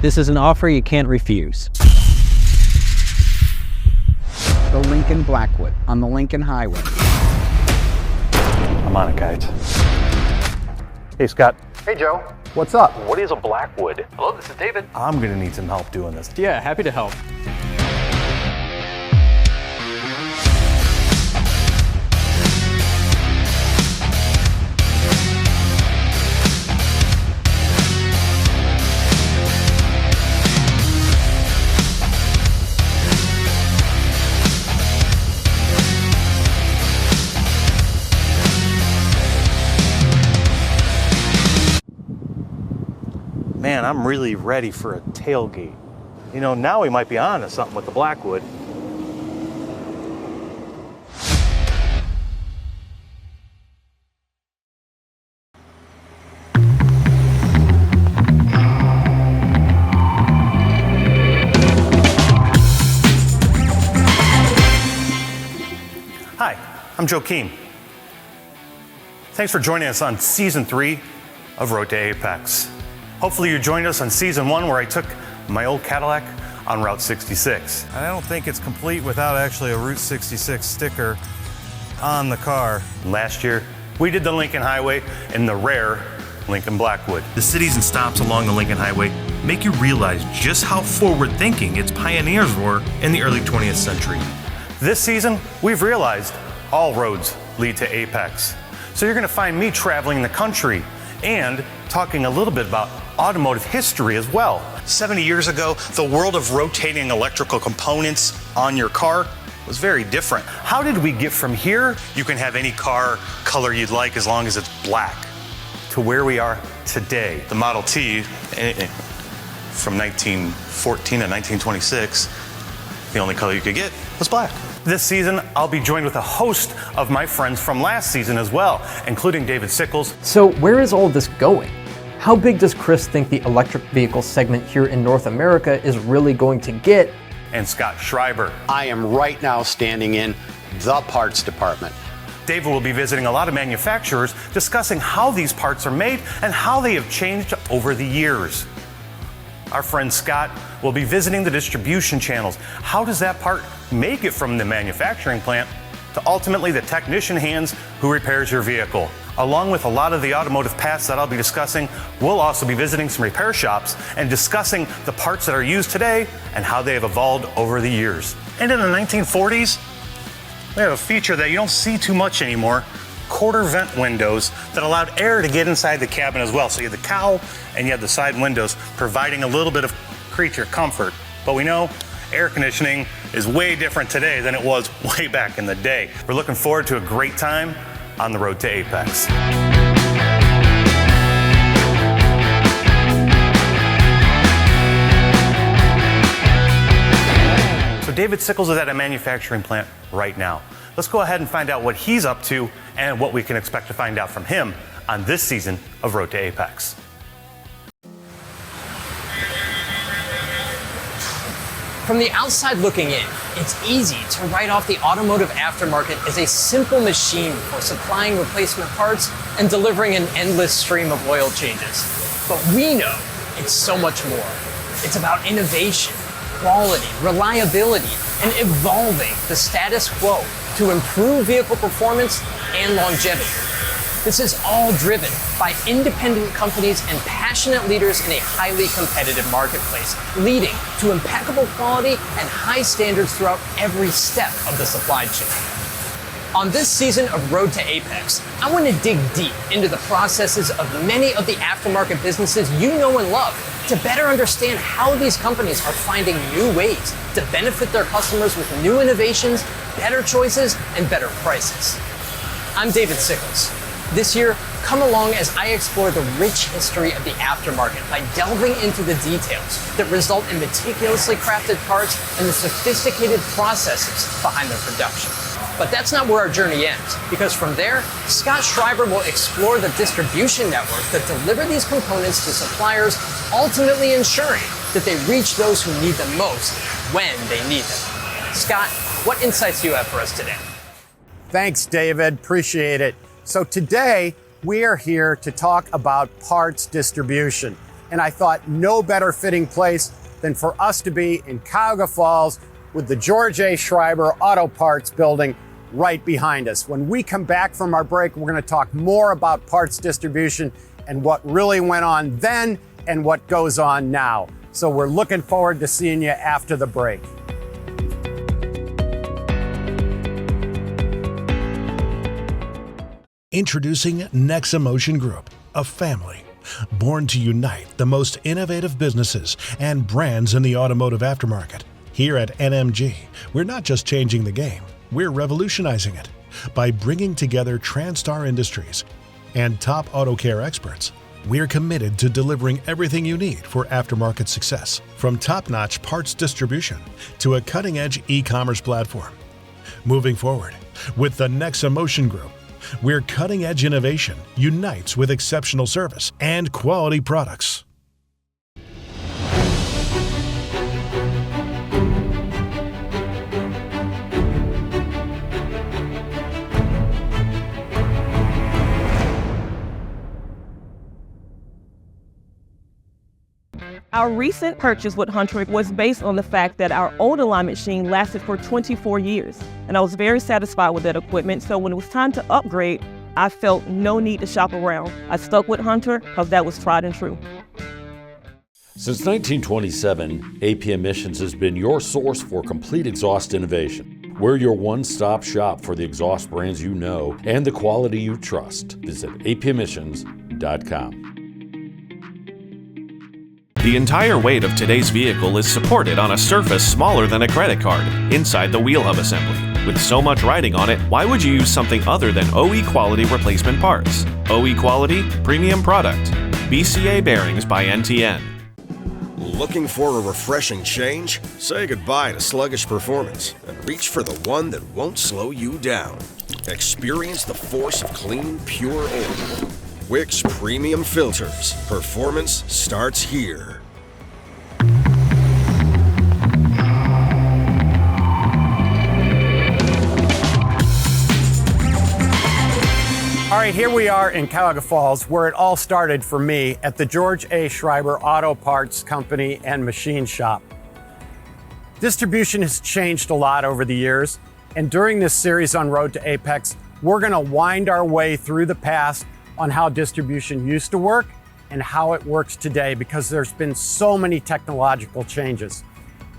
This is an offer you can't refuse. The Lincoln Blackwood on the Lincoln Highway. I'm on it, guys. Hey, Scott. Hey, Joe. What's up? What is a Blackwood? Hello, this is David. I'm gonna need some help doing this. Yeah, happy to help. Man, I'm really ready for a tailgate. You know, now we might be on to something with the Blackwood. Hi, I'm Joe Keene. Thanks for joining us on Season 3 of Road to AAPEX. Hopefully you joined us on Season 1 where I took my old Cadillac on Route 66. I don't think it's complete without actually a Route 66 sticker on the car. Last year, we did the Lincoln Highway in the rare Lincoln Blackwood. The cities and stops along the Lincoln Highway make you realize just how forward-thinking its pioneers were in the early 20th century. This season, we've realized all roads lead to AAPEX. So you're gonna find me traveling the country and talking a little bit about automotive history as well. 70 years ago, the world of rotating electrical components on your car was very different. How did we get from here? You can have any car color you'd like as long as it's black, to where we are today. The Model T from 1914 to 1926, the only color you could get was black. This season, I'll be joined with a host of my friends from last season as well, including David Sickels. So where is all this going? How big does Chris think the electric vehicle segment here in North America is really going to get? And Scott Shriber. I am right now standing in the parts department. David will be visiting a lot of manufacturers, discussing how these parts are made and how they have changed over the years. Our friend Scott will be visiting the distribution channels. How does that part make it from the manufacturing plant to ultimately the technician hands who repairs your vehicle? Along with a lot of the automotive paths that I'll be discussing, we'll also be visiting some repair shops and discussing the parts that are used today and how they have evolved over the years. And in the 1940s, we have a feature that you don't see too much anymore, quarter vent windows that allowed air to get inside the cabin as well. So you had the cowl and you had the side windows providing a little bit of creature comfort. But we know air conditioning is way different today than it was way back in the day. We're looking forward to a great time on the road to AAPEX. So David Sickels is at a manufacturing plant right now. Let's go ahead and find out what he's up to and what we can expect to find out from him on this season of Road to AAPEX. From the outside looking in, it's easy to write off the automotive aftermarket as a simple machine for supplying replacement parts and delivering an endless stream of oil changes. But we know it's so much more. It's about innovation, quality, reliability, and evolving the status quo to improve vehicle performance and longevity. This is all driven by independent companies and passionate leaders in a highly competitive marketplace, leading to impeccable quality and high standards throughout every step of the supply chain. On this season of Road to AAPEX, I want to dig deep into the processes of many of the aftermarket businesses you know and love to better understand how these companies are finding new ways to benefit their customers with new innovations, better choices, and better prices. I'm David Sickels. This year, come along as I explore the rich history of the aftermarket by delving into the details that result in meticulously crafted parts and the sophisticated processes behind their production. But that's not where our journey ends, because from there, Scott Shriber will explore the distribution network that deliver these components to suppliers, ultimately ensuring that they reach those who need them most when they need them. Scott, what insights do you have for us today? Thanks, David. Appreciate it. So today, we are here to talk about parts distribution. and I thought no better fitting place than for us to be in Cuyahoga Falls with the George A. Shriber Auto Parts building right behind us. When we come back from our break, we're going to talk more about parts distribution and what really went on then and what goes on now. So we're looking forward to seeing you after the break. Introducing Nexa Motion Group, a family born to unite the most innovative businesses and brands in the automotive aftermarket. Here at NMG, we're not just changing the game, we're revolutionizing it by bringing together TransStar Industries and top auto care experts. We're committed to delivering everything you need for aftermarket success, from top-notch parts distribution to a cutting-edge e-commerce platform. Moving forward, with the Nexa Motion Group, where cutting-edge innovation unites with exceptional service and quality products. Our recent purchase with Hunter was based on the fact that our old alignment machine lasted for 24 years, and I was very satisfied with that equipment. So when it was time to upgrade, I felt no need to shop around. I stuck with Hunter because that was tried and true. Since 1927, AP Emissions has been your source for complete exhaust innovation. We're your one-stop shop for the exhaust brands you know and the quality you trust. Visit apemissions.com. The entire weight of today's vehicle is supported on a surface smaller than a credit card, inside the wheel hub assembly. With so much riding on it, why would you use something other than OE quality replacement parts? OE quality, premium product. BCA bearings by NTN. Looking for a refreshing change? Say goodbye to sluggish performance and reach for the one that won't slow you down. Experience the force of clean, pure air. Wix Premium Filters. Performance starts here. All right, here we are in Cuyahoga Falls, where it all started for me at the George A. Shriber Auto Parts Company and Machine Shop. Distribution has changed a lot over the years, and during this series on Road to AAPEX, we're going to wind our way through the past on how distribution used to work and how it works today, because there's been so many technological changes.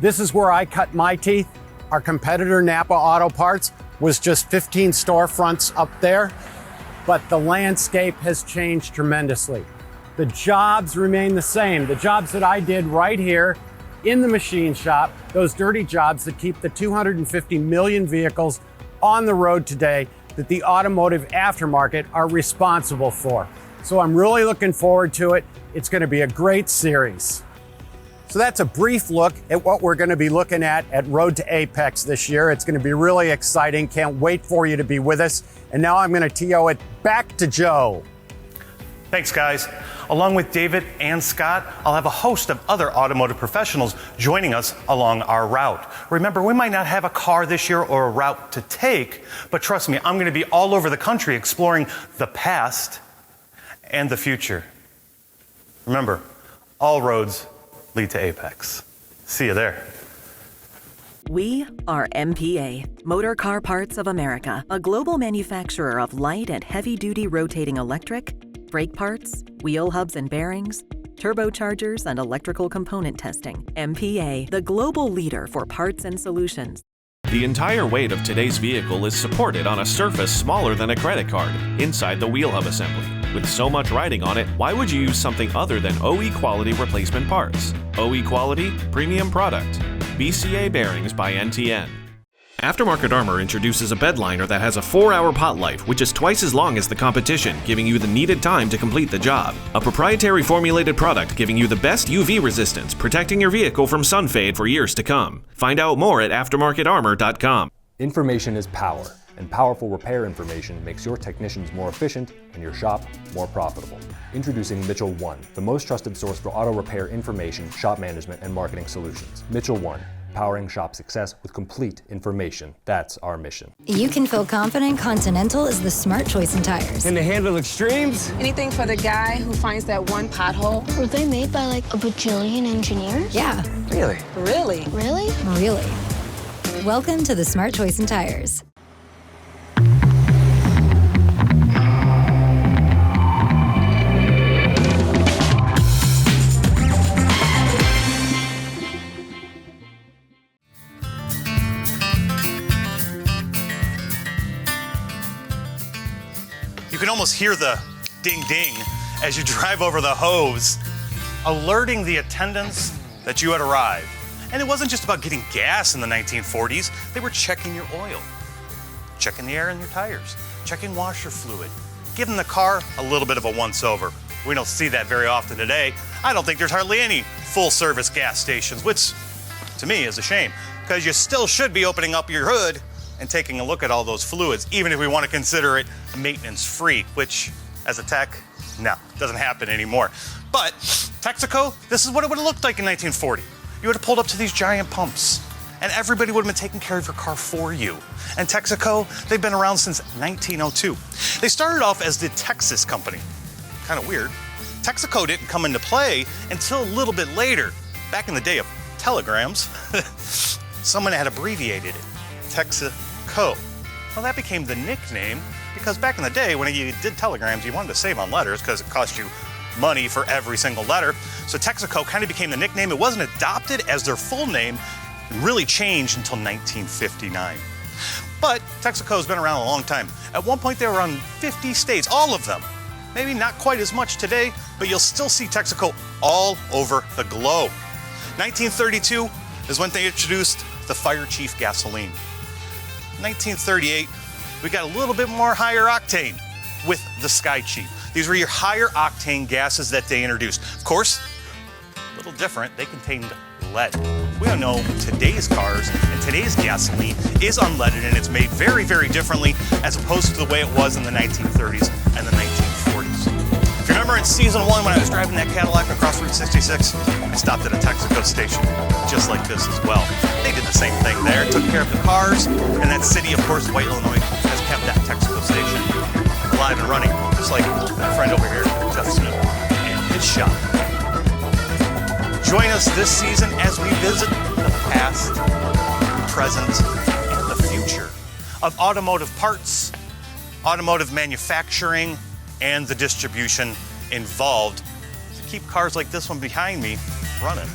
This is where I cut my teeth. Our competitor, Napa Auto Parts, was just 15 storefronts up there, but the landscape has changed tremendously. The jobs remain the same. The jobs that I did right here in the machine shop, those dirty jobs that keep the 250 million vehicles on the road today that the automotive aftermarket are responsible for. So I'm really looking forward to it. It's going to be a great series. So that's a brief look at what we're going to be looking at Road to AAPEX this year. It's going to be really exciting. Can't wait for you to be with us. And now I'm going to TO it back to Joe. Thanks, guys. Along with David and Scott, I'll have a host of other automotive professionals joining us along our route. Remember, we might not have a car this year or a route to take, but trust me, I'm going to be all over the country exploring the past and the future. Remember, all roads lead to AAPEX. See you there. We are MPA, Motor Car Parts of America, a global manufacturer of light and heavy-duty rotating electric, brake parts, wheel hubs and bearings, turbochargers, and electrical component testing. MPA, the global leader for parts and solutions. The entire weight of today's vehicle is supported on a surface smaller than a credit card, inside the wheel hub assembly. With so much riding on it, why would you use something other than OE quality replacement parts? OE quality, premium product. BCA bearings by NTN. Aftermarket Armor introduces a bed liner that has a 4-hour pot life, which is twice as long as the competition, giving you the needed time to complete the job. A proprietary formulated product giving you the best UV resistance, protecting your vehicle from sun fade for years to come. Find out more at aftermarketarmor.com. Information is power, and powerful repair information makes your technicians more efficient and your shop more profitable. Introducing Mitchell One, the most trusted source for auto repair information, shop management, and marketing solutions. Mitchell One, powering shop success with complete information. That's our mission. You can feel confident Continental is the smart choice in tires. Can they handle extremes? Anything for the guy who finds that one pothole. Were they made by like a bajillion engineers? Yeah. Really? Really? Really? Really. Welcome to the smart choice in tires. You can almost hear the ding ding as you drive over the hose, alerting the attendants that you had arrived. And it wasn't just about getting gas in the 1940s, they were checking your oil, checking the air in your tires, checking washer fluid, giving the car a little bit of a once-over. We don't see that very often today. I don't think there's hardly any full-service gas stations, which to me is a shame, because you still should be opening up your hood and taking a look at all those fluids, even if we want to consider it maintenance-free, which, as a tech, no, doesn't happen anymore. But Texaco, this is what it would have looked like in 1940. You would have pulled up to these giant pumps, and everybody would have been taking care of your car for you. And Texaco, they've been around since 1902. They started off as the Texas company. Kind of weird. Texaco didn't come into play until a little bit later. Back in the day of telegrams, someone had abbreviated it, Texaco. Well, that became the nickname because back in the day when you did telegrams, you wanted to save on letters because it cost you money for every single letter. So Texaco kind of became the nickname. It wasn't adopted as their full name and really changed until 1959. But Texaco's been around a long time. At one point, they were on 50 states, all of them. Maybe not quite as much today, but you'll still see Texaco all over the globe. 1932 is when they introduced the Fire Chief gasoline. 1938, we got a little bit more higher octane with the Sky Chief. These were your higher octane gases that they introduced. Of course, a little different, they contained lead. We all know today's cars and today's gasoline is unleaded and it's made very, very differently as opposed to the way it was in the 1930s and the 1940s. If you remember in season 1 when I was driving that Cadillac across Route 66, I stopped at a Texaco station just like this as well. They did the same thing there, took care of the cars, and that city, of course, White, Illinois, has kept that Texaco station alive and running, just like my friend over here, Jeff Smith, and his shop. Join us this season as we visit the past, present, and the future of automotive parts, automotive manufacturing, and the distribution involved to keep cars like this one behind me running.